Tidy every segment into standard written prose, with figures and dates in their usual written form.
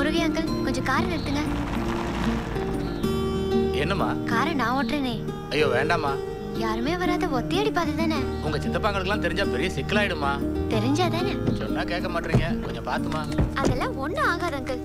முருகே uncle கொஞ்சம் காரை நிறுத்துங்க. என்னம்மா? காரை நான் ஓட்டுறேனே. ஐயோ வேண்டாம்மா. யாருமே வராத ஒத்தையடி பாதை தானே. உங்க சித்தப்பாங்களுக்குலாம் தெரிஞ்சா பெரிய சிக்கலாயிடுமா. தெரிஞ்சாதானே? சொன்னா கேட்க மாட்டீங்க, கொஞ்சம் பாத்துமா. அதெல்லாம் ஒண்ணும் ஆகாது அங்கிள்.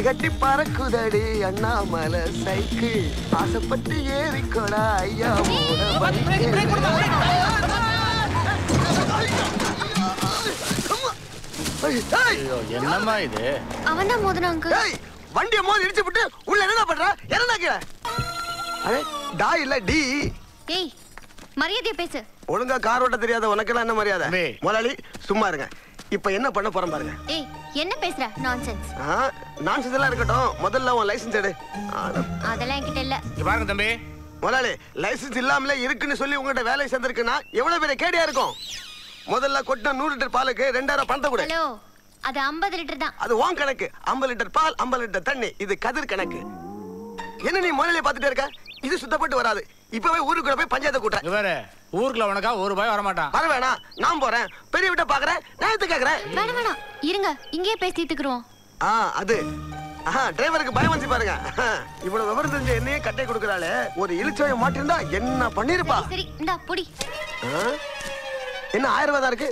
கட்டி பறக்குதடி அண்ணாமலை சைக்கிள் ஆசைப்பட்டு ஏறிக்கோடா ஐயா. என்னம்மா இது? அவன் தான் மோதனா அங்கிள். வண்டியை மோதி இடிச்சு விட்டு உள்ள என்ன பண்ற? என்ன கீழே? அடே டா இல்ல டி. ஏய் மரியாதையா பேசு. ஒழுங்கா கார் ஓட்ட தெரியாத உனக்கெல்லாம் என்ன மரியாதை? முதலாளி சும்மா இருங்க. இப்ப என்ன பண்ண போறோம் பாருங்க. ஏய் என்ன பேசுற? நான்சென்ஸ். நான்சென்ஸ் எல்லாம் இருக்கட்டும், முதல்ல உன் லைசென்ஸ் எடு. அதெல்லாம் என்கிட்ட இல்ல. இங்க பாருங்க தம்பி. முதலாளி லைசென்ஸ் இல்லாமலே இருக்குன்னு சொல்லி உங்ககிட்ட வேலை சேர்ந்திருக்குன்னா எவ்வளவு பெரிய கேடியா இருக்கும். முதல்ல கொட்டின 100 லிட்டர் பாலுக்கு 2000 பணத்தை கொடு. ஹலோ அது 50 லிட்டர் தான். அது உன் கணக்கு. 50 லிட்டர் பால் 50 லிட்டர் தண்ணி. இது கதிர் கணக்கு. என்ன நீ முதல்ல பாத்துட்டே இருக்க? இது சுத்தப்பட்டு வராது. இப்பவே ஊருக்குள்ள போய் பஞ்சாயத்தை கூட்ட. வேற ஊருக்குள்ள உனக்கா ஒரு ரூபாய் வர மாட்டான். வர வேணாம், நான் போறேன். பெரிய விட்ட பாக்குறேன், நான் எடுத்து கேக்குறேன். வேணாம் வேணாம் இருங்க, இங்கேயே பேசிட்டுக்குறோம். அது டிரைவருக்கு பயம் வந்து பாருங்க. இவ்வளவு விவரம் தெரிஞ்ச என்னையே கட்டை கொடுக்கறாளே, ஒரு இழுச்சோய மாட்டிருந்தா என்ன பண்ணிருப்பா? சரி இந்தா புடி. என்ன 1000 ரூபாய் தான் இருக்கு,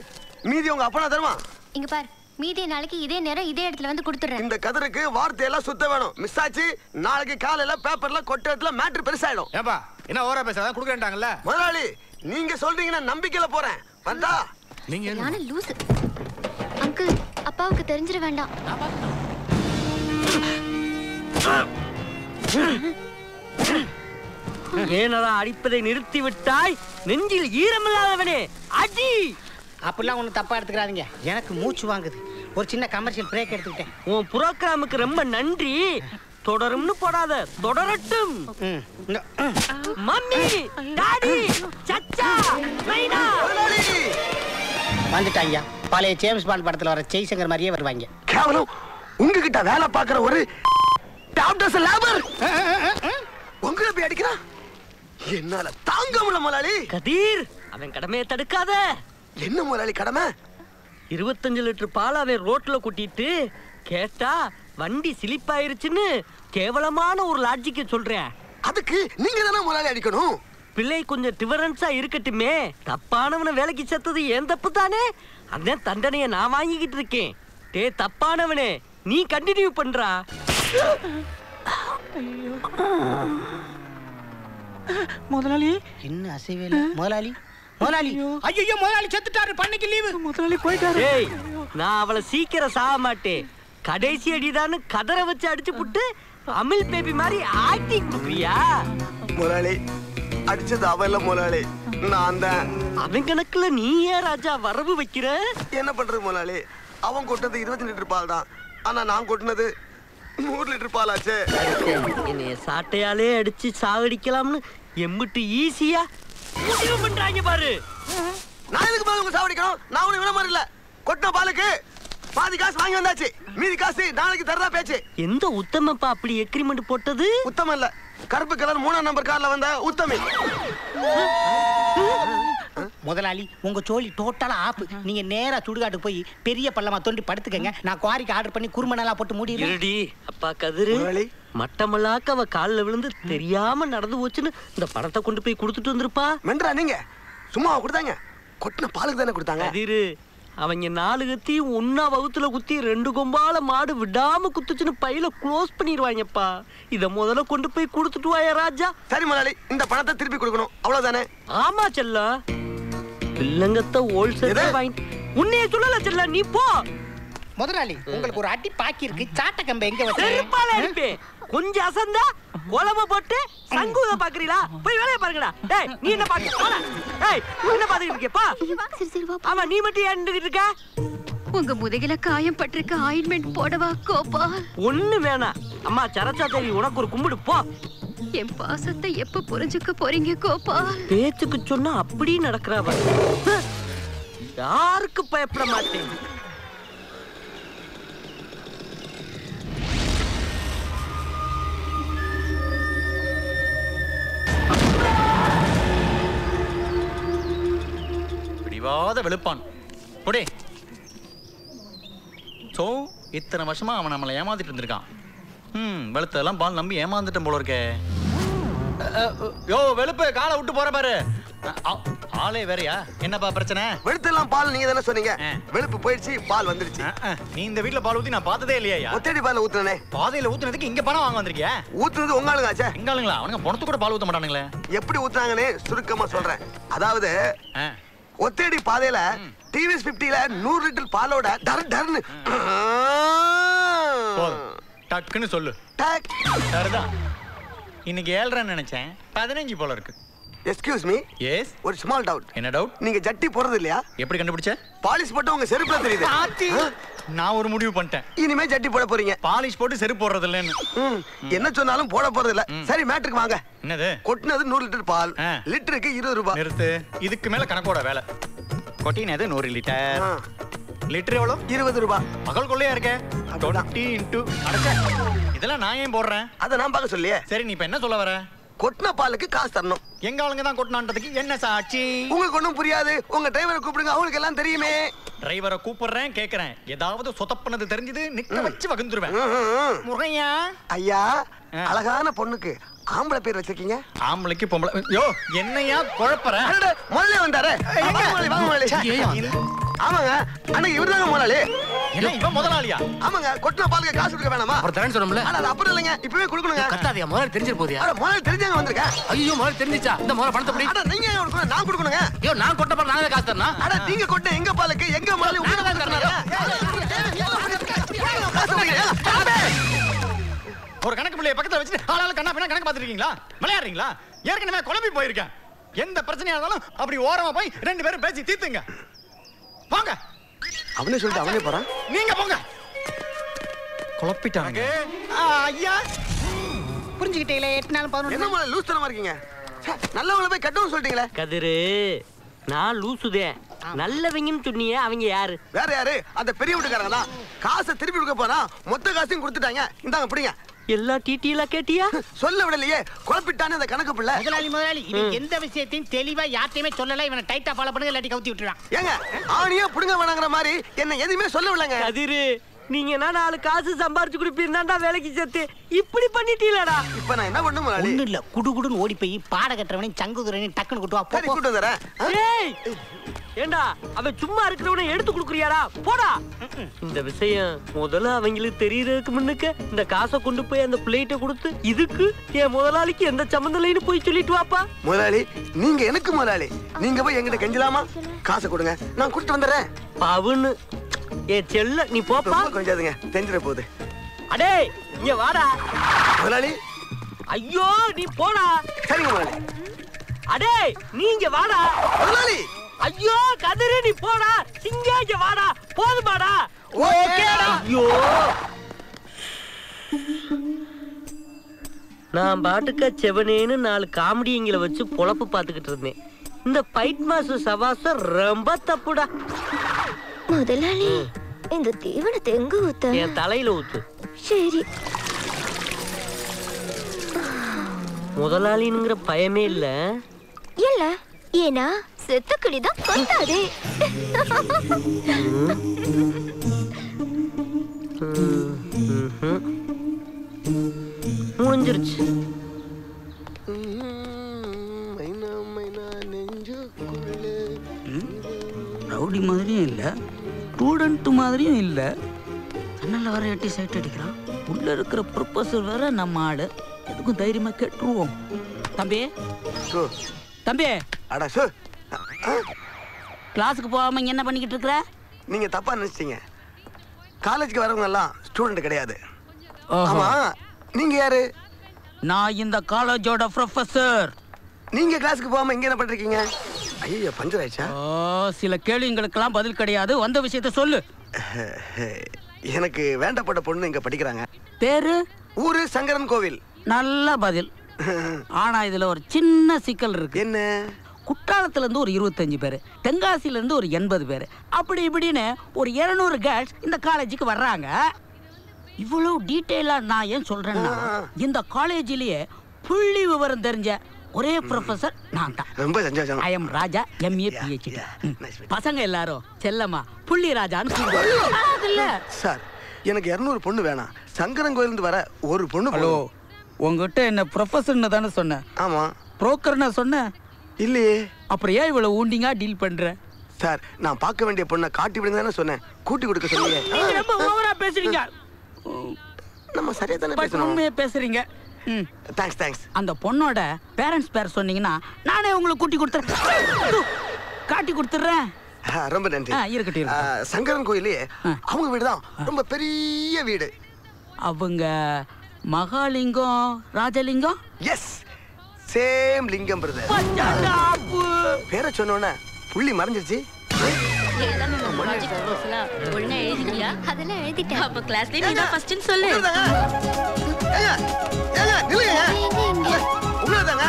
மீதி உங்க அப்பனா தருமா? இங்க பாரு, மீதி நாளைக்கு இதே நேரம் இதே இடத்துல வந்து கொடுத்துறேன். இந்த கதருக்கு வார்த்தையெல்லாம் சுத்த வேணும். மிஸ் ஆச்சு நாளைக்கு காலையில பேப்பர்ல கொட்டத்துல மேட்டர் பெருசாயிடும். ஏப்பா என்ன ஓவரா பேசாத, குடுக்கறேன்டாங்கல. முதலாளி நீங்க சொல்றீங்கன்னா நம்பிக்கையில போறேன். வந்தா நீங்க நானே லூஸ். அங்கிள் அப்பாவுக்கு தெரிஞ்சிர வேண்டாம். ஏனடா அடிப்பதை நிறுத்தி விட்டாய்? நெஞ்சில் ஈரமில்லாதவனே அடி. அப்படிலாம் ஒன்றும் தப்பா எடுத்துக்கிறாதீங்க, எனக்கு மூச்சு வாங்குது. ஒரு சின்ன கமர்ஷியல் பிரேக் எடுத்துக்கிட்டேன். உன் புரோகிராமுக்கு ரொம்ப நன்றி. தொடரும்னு போடாத, தொடரட்டும். மம்மி, டாடி, சச்சா, மைனா வந்துட்டாங்க. பழைய ஜேம்ஸ் பாண்ட் படத்துல வர ஜெய்சங்கர் மாதிரியே வருவாங்க. கேவலம் உங்ககிட்ட வேலை பார்க்குற ஒரு டாக்டர்ஸ் லேபர் உங்களை போய் அடிக்கிறான். என்னால தாங்க முடியல முதலாளி. கதீர், அவன் கடமையை தடுக்காத. என்ன முதலாளி கடமை? 25 லிட்டர் பால் அவன் ரோட்ல கூட்டிட்டு கேட்டா வண்டி சிலிப்பாயிருச்சுன்னு கேவலமான ஒரு லாஜிக்க சொல்றேன். அதுக்கு நீங்க தானே முதலாளி அடிக்கணும். பிள்ளை கொஞ்சம் டிஃபரன்ஸா இருக்கட்டுமே. தப்பானவனை வேலைக்கு சேர்த்தது ஏன் தப்பு தானே? அந்த தண்டனையை நான் வாங்கிக்கிட்டு இருக்கேன். டே தப்பானவனே, நீ கண்டினியூ பண்றா. முதலாளி என்ன அசைவே இல்ல. முதலாளி முதலாளி ஐயோ முதலாளி செத்துட்டாரு, பண்ணைக்கு லீவு. முதலாளி போயிட்டாரு. ஏய் நான் அவளை சீக்கிரம் சாக மாட்டேன். கடைசி அடிதான்னு கதற வச்சு அடிச்சு புட்டு அமில் பேபி மாதிரி ஆக்டிங் கொடுக்குறியா? முதலாளி அடிச்சது அவல்ல முதலாளி, நான் தான். அவன் கணக்குல நீ ஏன் ராஜா வரவு வைக்கிற? என்ன பண்றது முதலாளி, அவன் கொட்டது 20 லிட்டர் பால் தான், ஆனா நான் கொட்டினது 100 லிட்டர் பால் ஆச்சு. என்னைய சாட்டையாலே அடிச்சு சாவடிக்கலாம்னு எம்பிட்டு ஈஸியா முடிவு பண்றாங்க பாரு. நான் எதுக்கு பால் உங்க சாவடிக்கணும்? நான் உனக்கு விட மாதிரி இல்ல. கொட்டின பாலுக்கு பாதி காசு வாங்கி வந்தாச்சு, மீதி காசு நாளைக்கு தரதா பேச்சு. எந்த உத்தமப்பா அப்படி எக்ரிமெண்ட் போட்டது? உத்தமம் இல்ல, கருப்பு கலர் 3ஆம் நம்பர் கார்ல வந்த உத்தமி. முதலாளி உங்க சோழி டோட்டலா ஆப். நீங்க நேரா சுடுகாட்டு போய் பெரிய பள்ளமா தோண்டி படுத்துக்கங்க. நான் குவாரிக்கு ஆர்டர் பண்ணி குருமணலா போட்டு மூடிடுறேன். அப்பா கதிரு மட்டமல்லாக்க அவ காலில் விழுந்து தெரியாம நடந்து போச்சுன்னு இந்த பணத்தை கொண்டு போய் கொடுத்துட்டு வந்திருப்பா. மென்றா நீங்க சும்மா கொடுத்தாங்க, கொட்டின பாலுக்கு தானே கொடுத்தாங்க. கதிரு அவங்க 4 கத்தியும் ஒன்னா வகுத்துல குத்தி 2 கொம்பால மாடு விடாம குத்துச்சுன்னு பையில க்ளோஸ் பண்ணிடுவாங்கப்பா. இத முதல்ல கொண்டு போய் கொடுத்துட்டு வாயா ராஜா. சரி முதலாளி, இந்த பணத்தை திருப்பி கொடுக்கணும், அவ்வளவுதானே? ஆமா செல்லா, பில்லங்கத்த ஹோல்சேல் வாங்கி உன்னைய சொல்லல செல்லா, நீ போ. முதலாளி உங்களுக்கு ஒரு அடி பாக்கி இருக்கு. சாட்ட கம்பை எங்க வச்சு அடிப்பேன். கொஞ்சம் அசந்தா கோலமா போட்டு சங்குத பாக்குறீங்களா? போய் வேலைய பாருங்கடா. டேய் நீ என்ன பாக்க போடா. டேய் என்ன பாத்துக்கிட்டு இருக்கேப்பா? சரி சரி வா. ஆமா நீ மட்டும் ஏன் நின்னுகிட்டு இருக்க? உங்க முதுகில காயம் பட்டிருக்க ஆயின்மென்ட் போடவா கோபால்? ஒண்ணு வேணாம். அம்மா சரச்சா தேவி உனக்கு ஒரு கும்பிடு போ. என் பாசத்தை எப்ப புரிஞ்சுக்க போறீங்க கோபால்? பேச்சுக்கு சொன்னா அப்படி நடக்கறவ. யாருக்கு பயப்பட மாட்டேன். வெளுக்காத வெளுப்பான் போடே. ஸோ இத்தனை வருஷமா அவன் நம்மளை ஏமாத்திட்டு இருந்திருக்கான். வெளுத்ததெல்லாம் பால் நம்பி ஏமாந்துட்டேன் போல இருக்கே. யோ வெளுப்பு காலை விட்டு போற பாரு. ஆளே வேறையா? என்னப்பா பிரச்சனை? வெளுத்தெல்லாம் பால் நீங்க தானே சொன்னீங்க. வெளுப்பு போயிடுச்சு, பால் வந்துருச்சு. நீ இந்த வீட்ல பால் ஊத்தி நான் பார்த்ததே இல்லையா? ஒத்தடி பால் ஊத்துனே. பாதையில ஊத்துனதுக்கு இங்க பணம் வாங்க வந்திருக்கியா? ஊத்துனது உங்க ஆளுங்க ஆச்சே. எங்க ஆளுங்களா? அவனுங்க பணத்து கூட பால் ஊத்த மாட்டானுங்களே. எப்படி ஊத்துனாங்கன்னு சுருக்கமா சொல்றேன். அதாவது ஒத்தடி பாதையில டிவிஎஸ் 50ல 100 லிட்டர் பாலோட டர் டர்னு டக்குன்னு சொல்லு. டக் டர்தான். இன்னைக்கு 7:30 நினைச்சேன், 15 போல இருக்கு. Excuse me. எஸ். ஒரு ஸ்மால் டவுட். என்ன டவுட்? நீங்க ஜட்டி போறது இல்லையா? எப்படி கண்டுபிடிச்ச? பாலிஷ் போட்டு உங்க செருப்புல தெரியுது. நான் ஒரு முடிவு பண்ணிட்டேன். இனிமே ஜட்டி போட போறீங்க. பாலிஷ் போட்டு செருப்பு போடுறது இல்லன்னு. என்ன சொன்னாலும் போட போறது இல்ல. சரி மேட்ருக்கு வாங்க. என்னது? கொட்டினது 100 லிட்டர் பால். லிட்டருக்கு 20 ரூபாய். நிறுத்து. இதுக்கு மேல கணக்கோட வேலை. கொட்டினது 100 லிட்டர். லிட்டர் எவ்வளவு? 20 ரூபாய். பகல் கொள்ளையா இருக்க. 20 into அடச்சே. இதெல்லாம் நான் ஏன் போடுறேன்? அத நான் பார்க்க சொல்லியே. சரி நீ இப்ப என்ன சொல்ல வர? கொட்டின பாலுக்கு காசு தரணும். எங்க ஆளுங்க தான் கொட்டினான்றதுக்கு என்ன சாட்சி? உங்களுக்கு ஒண்ணும் புரியாது. உங்க டிரைவரை கூப்பிடுங்க, அவங்களுக்கு எல்லாம் தெரியுமே. டிரைவரை கூப்பிடுறேன், கேக்குறேன். ஏதாவது சொதப்பனது தெரிஞ்சது நிக்க வச்சு வகுந்துருவேன். முறையா? ஐயா, அழகான பொண்ணுக்கு ஆம்பளை பேர் வச்சிருக்கீங்க. ஆம்பளைக்கு பொம்பளை. யோ என்னையா குழப்பற? முதல்ல வந்தாரே. ஆமாங்க, அன்னைக்கு இவர்தாங்க முதலாளி. என்ன இவன் முதலாளியா? ஆமாங்க, கொட்டின பாலுக்கு காசு கொடுக்க வேணாமா? அப்புறம் தரேன்னு சொன்னோம்ல. ஆனா அது அப்புறம் இல்லைங்க, இப்பவே கொடுக்கணுங்க. கத்தாதியா, முதல்ல தெரிஞ்சிரு போதியா? அட முதல்ல தெரிஞ்சாங்க வந்திருக்கேன். ஐயோ முதல்ல தெரிஞ்சிச்சா? இந்த முதல்ல பணத்தை பிடி. அட நீங்க ஏன் கொடுக்கணும்? நான் கொடுக்கணுங்க. ஐயோ நான் கொட்ட பால் நானே காசு தரணும். அட நீங்க கொட்ட எங்க பாலுக்கு எங்க முதலாளி உங்களுக்கு தான் தரணும். ஒரு கணக்கு பிள்ளைய பக்கத்துல வச்சு ஆளால கண்ணா பின்னா கணக்கு பாத்துருக்கீங்களா? விளையாடுறீங்களா? ஏற்கனவே குழம்பி போயிருக்கேன். எந்த பிரச்சனையா இருந்தாலும் அப்படி ஓரமா போய் 2 பேரும் பேசி தீர்த்துங்க. போங்க. அவனே சொல்லிட்டு அவனே போறான். நீங்க போங்க. குழப்பிட்டாங்க. ஐயா புரிஞ்சுக்கிட்டீங்களே? 8 நாள் 11 என்ன முதல்ல லூஸ் தரமா இருக்கீங்க? நல்லவங்கள போய் கட்டவும் சொல்லிட்டீங்களே. கதிரு, நான் லூசுதே. நல்லவங்கன்னு சொன்னியே, அவங்க யாரு? வேற யாரு? அந்த பெரிய வீட்டுக்காரங்க தான். காசை திருப்பி கொடுக்க போனா மொத்த காசையும் கொடுத்துட்டாங்க. இந்தாங்க பிடிங்க. எல்லா டீட்டெயிலா கேட்டியா? சொல்ல விடலையே, குழப்பிட்டானே அந்த கணக்கு பிள்ளை. முதலாளி இவன் எந்த விஷயத்தையும் தெளிவா யார்ட்டையுமே சொல்லல. இவனை டைட்டா ஃபாலோ பண்ணுங்க, இல்லாட்டி கவுத்தி விட்டுறான். ஏங்க ஆணியா புடுங்க வேணாங்கிற மாதிரி என்ன எதுவுமே சொல்ல விடலங்க. கதிரு, நீங்க என்ன 4 காசு சம்பாரிச்சு கொடுப்பீர்தான்டா வேலைக்கு சேர்த்து இப்படி பண்ணிட்டீங்களா? இப்ப நான் என்ன பண்ணும் முதலாளி? ஒண்ணும் இல்ல, குடுகுடுன்னு ஓடி போய் பாட கட்டுறவனையும் சங்குதுரனையும் டக்குன்னு கூட்டு வா. சரி கூட்டு வந்துறேன். ஏய், ஏண்டா அவன் சும்மா இருக்கிறவனை எடுத்து கொடுக்குறியாடா? போடா. இந்த விஷயம் முதல்ல அவங்களுக்கு தெரியறதுக்கு முன்னுக்கு இந்த காசை கொண்டு போய் அந்த பிளேட்டை கொடுத்து இதுக்கு என் முதலாளிக்கு எந்த சம்மந்தம் இல்லைன்னு போய் சொல்லிட்டு வாப்பா. முதலாளி நீங்க எனக்கு முதலாளி. நீங்க போய் எங்கிட்ட கெஞ்சலாமா? காசை கொடுங்க, நான் கூட்டிட்டு வந்துடுறேன். பவுன்னு ஏ செல்ல, நீ போப்பா. கொஞ்சாதுங்க, தெரிஞ்சிட போகுது. அடே இங்க வாடா. முதலாளி ஐயோ நீ போடா. சரிங்க முதலாளி. அடே நீ இங்க வாடா. முதலாளி ஐயோ கதிரு நீ போடா. சிங்க இங்க வாடா. போதுமாடா? ஓகேடா. ஐயோ நான் பாட்டுக்க செவனேன்னு 4 காமெடிங்களை வச்சு பொழப்பு பார்த்துக்கிட்டு இருந்தேன். இந்த ஃபைட் மாஸ்டர் சவாசம் ரொம்ப தப்புடா. முதலாளி, இந்த தீவனத்தை எங்க ஊத்த? என் தலையில ஊத்து. சரி. முதலாளிங்கிற பயமே இல்ல. இல்ல, ஏன்னா செத்துக்கிளிதான் கொத்தாது. முடிஞ்சிருச்சு. ரவுடி மாதிரியும் இல்லை, ஸ்டூடெண்ட் மாதிரியும் இல்லை. கண்ணில் வர எட்டி சைட் அடிக்கிறான். உள்ள இருக்கிற ப்ரொஃபஸர் வேற நம்ம ஆளு. எதுக்கும் தைரியமா கேட்டுருவோம். தம்பி தம்பி, அடா சு, கிளாஸுக்கு போகாம இங்க என்ன பண்ணிக்கிட்டு இருக்கிற? நீங்க தப்பா நினைச்சிட்டீங்க. காலேஜுக்கு வரவங்க எல்லாம் ஸ்டூடெண்ட் கிடையாது. ஆமா, நீங்க யாரு? நான் இந்த காலேஜோட ப்ரொஃபஸர். நீங்க கிளாஸுக்கு போகாம இங்க என்ன பண்றீங்க? ஐயோ பஞ்சர் ஆயிடுச்சா? சில கேள்விங்களுக்கெல்லாம் பதில் கிடையாது. வந்த விஷயத்த சொல்லு. எனக்கு வேண்டப்பட்ட பொண்ணு இங்க படிக்கிறாங்க. பேரு? ஊரு சங்கரன் கோவில். நல்ல பதில். ஆனா இதுல ஒரு சின்ன சிக்கல் இருக்கு. என்ன? குற்றாலத்துல இருந்து ஒரு 25 பேரு, தென்காசில இருந்து ஒரு 80 பேரு, அப்படி இப்படின்னு ஒரு 200 கேர்ள்ஸ் இந்த காலேஜுக்கு வர்றாங்க. இவ்வளவு டீட்டெயிலா நான் ஏன் சொல்றேன்னா, இந்த காலேஜிலேயே புள்ளி விவரம் தெரிஞ்ச ஒரே ப்ரொஃபசர் நான் தான். ரொம்ப சந்தோஷம். I am Raja MA PhD. பசங்க எல்லாரும் செல்லம்மா புள்ளி ராஜான்னு கூப்பிடுவாங்க. சார் எனக்கு 200 பொண்ணு வேணாம். சங்கரன் இருந்து வர ஒரு பொண்ணு. ஹலோ, உங்ககிட்ட என்ன ப்ரொஃபசர்னு தானே சொன்னேன்? ஆமா. புரோக்கர்னா சொன்னேன் இல்லையே. அப்புறம் ஏன் இவ்வளவு ஊண்டிங்கா டீல் பண்ற? சார் நான் பார்க்க வேண்டிய பொண்ணை காட்டி விடுங்க தானே சொன்னேன். கூட்டி கொடுக்க சொன்னீங்க. நீங்க ரொம்ப ஓவரா பேசுறீங்க. நம்ம சரியா தானே பேசுறோம். உண்மையா பேசுறீங்க. தேங்க்ஸ். அந்த பொண்ணோட பேரண்ட்ஸ் பேர் சொன்னீங்கன்னா நானே உங்களுக்கு கூட்டி கொடுத்துறேன். காட்டி கொடுத்துறேன். ரொம்ப நன்றி. இருக்கட்டும். சங்கரன் கோயிலே அவங்க வீடுதான் ரொம்ப பெரிய வீடு. அவங்க மகாலிங்கம் ராஜலிங்கம். எஸ், சேம் லிங்கம் பிரதர். பேரை சொன்னோன்னே புள்ளி மறைஞ்சிருச்சு. ஒழுங்கா எழுதிட்டியா? அதெல்லாம் எழுதிட்டேன். அப்ப கிளாஸ்ல நீ தான் ஃபர்ஸ்ட்னு சொல்லு. உங்களதாங்க.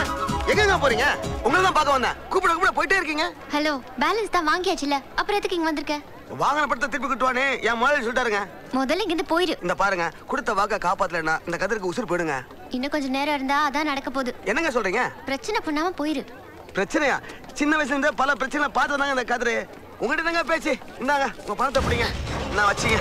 எங்க போறீங்க? உங்களை தான் பார்க்க வந்தேன். கூப்பிட போயிட்டே இருக்கீங்க. ஹலோ, பேலன்ஸ் தான் வாங்கியாச்சுல, அப்புறம் எதுக்கு இங்க வந்திருக்க? வாங்கின படத்தை திருப்பி கிட்டுவானே என் முதல்ல சொல்லிட்டாருங்க. முதல்ல இங்க இருந்து போயிரு. இந்த பாருங்க, கொடுத்த வாக்க காப்பாத்தலன்னா இந்த கதிருக்கு உசுர் போயிடுங்க. இன்னும் கொஞ்சம் நேரம் இருந்தா அதான் நடக்க போகுது. என்னங்க சொல்றீங்க? பிரச்சனை பண்ணாம போயிரு. பிரச்சனையா? சின்ன வயசுல இருந்தே பல பிரச்சனை பார்த்து வந்தாங்க இந்த கதிரு. உங்ககிட்ட தாங்க பேச்சு. இந்தாங்க உங்க பணத்தை பிடிங்க, நான் வச்சுங்க.